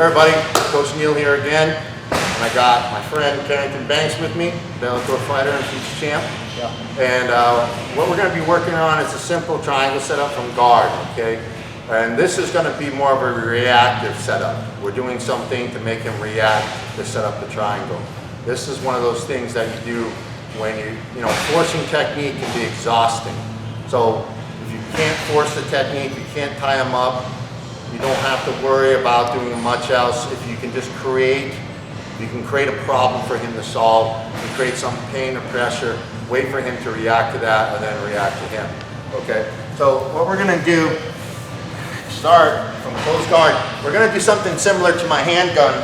everybody, Coach Neil here again, and I got my friend Carrington Banks with me, Bellator fighter and future champ. Yeah. And what we're going to be working on is a simple triangle setup from guard, okay? And this is going to be more of a reactive setup. We're doing something to make him react to set up the triangle. This is one of those things that you do when you know, forcing technique can be exhausting. So if you can't force the technique, you can't tie him up, you don't have to worry about doing much else. If you can just create, you can create a problem for him to solve, you can create some pain or pressure, wait for him to react to that, and then react to him, okay? So what we're gonna do, start from close guard. We're gonna do something similar to my handgun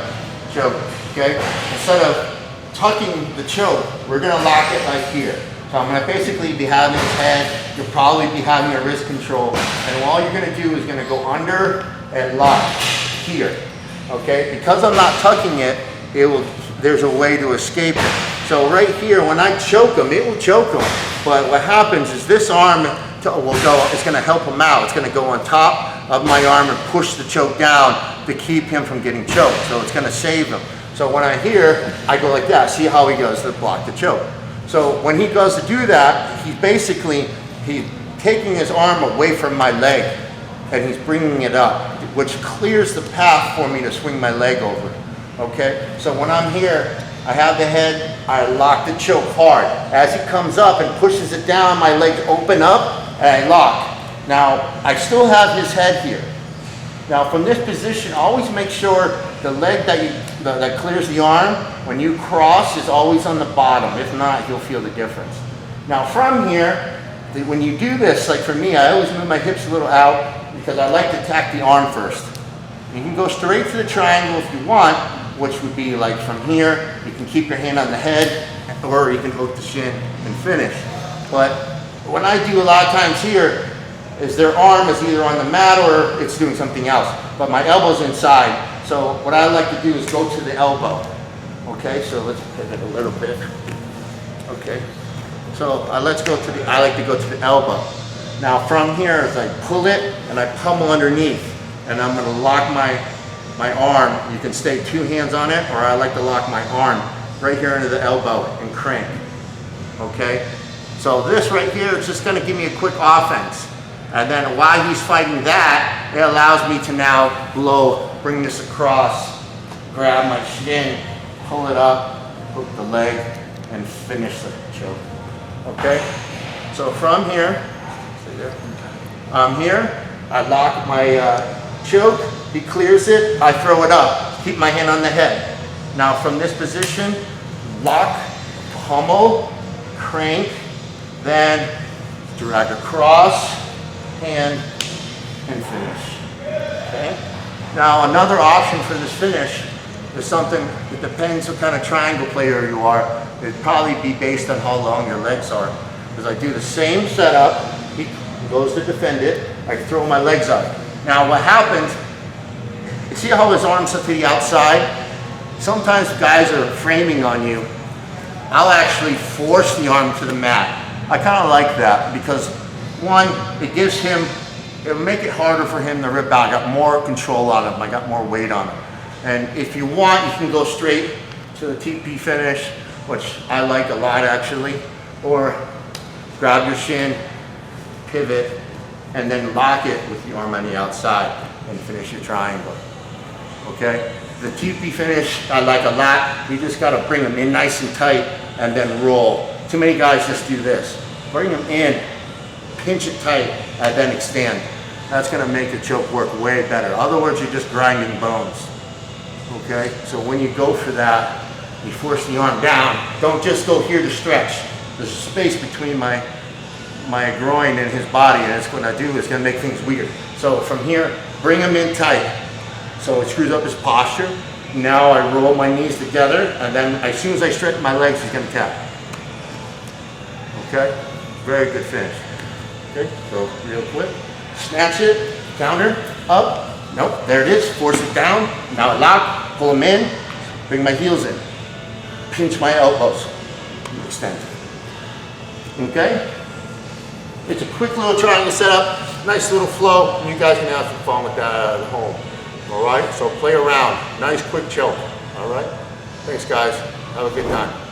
choke, okay? Instead of tucking the choke, we're gonna lock it like here. So I'm gonna basically be having his head, you'll probably be having a wrist control, and all you're gonna do is gonna go under and lock here, okay? Because I'm not tucking it, there's a way to escape it. So right here, when I choke him, it will choke him, but what happens is this arm it's gonna help him out. It's gonna go on top of my arm and push the choke down to keep him from getting choked. So it's gonna save him. So when I go like that. See how he goes to block the choke. So when he goes to do that, he's taking his arm away from my leg and he's bringing it up, which clears the path for me to swing my leg over, okay? So when I'm here, I have the head, I lock the choke hard. As he comes up and pushes it down, my legs open up and I lock. Now, I still have his head here. Now from this position, always make sure the leg that clears the arm, when you cross, is always on the bottom. If not, you'll feel the difference. Now from here, when you do this, like for me, I always move my hips a little out because I like to attack the arm first. You can go straight to the triangle if you want, which would be like from here. You can keep your hand on the head, or you can hook the shin and finish. But what I do a lot of times here is their arm is either on the mat or it's doing something else, but my elbow's inside. So what I like to do is go to the elbow. Okay, so let's pivot a little bit. Okay, so I like to go to the elbow. Now from here, as I pull it and I pummel underneath, and I'm gonna lock my arm. You can stay two hands on it, or I like to lock my arm right here into the elbow and crank. Okay, so this right here is just gonna give me a quick offense. And then while he's fighting that, it allows me to now bring this across, grab my shin, pull it up, hook the leg, and finish the choke. Okay? So from here, I lock my choke, he clears it, I throw it up, keep my hand on the head. Now from this position, lock, pummel, crank, then drag across, hand, and finish. Okay? Now another option for this finish is something that depends what kind of triangle player you are. It'd probably be based on how long your legs are. Because I do the same setup, he goes to defend it, I throw my legs up. Now what happens, you see how his arms are to the outside? Sometimes guys are framing on you. I'll actually force the arm to the mat. I kind of like that because one, it'll make it harder for him to rip out. I got more control on him, I got more weight on him. And if you want, you can go straight to the TP finish, which I like a lot actually, or grab your shin, pivot, and then lock it with the arm on the outside and finish your triangle, okay? The TP finish I like a lot. You just gotta bring them in nice and tight and then roll. Too many guys just do this. Bring them in, pinch it tight, and then extend. That's gonna make the choke work way better. In other words, you're just grinding bones, okay? So when you go for that, you force the arm down. Don't just go here to stretch. There's a space between my groin and his body, and it's gonna make things weird. So from here, bring him in tight. So it screws up his posture. Now I roll my knees together, and then as soon as I straighten my legs, he's gonna tap. Okay? Very good finish. Okay, so real quick. Snatch it, counter, up. Nope, there it is. Force it down. Now lock, pull him in, bring my heels in. Pinch my elbows. Extend. Okay? It's a quick little triangle setup, nice little flow, and you guys can have some fun with that at home. All right? So play around. Nice quick choke. All right. Thanks, guys. Have a good time.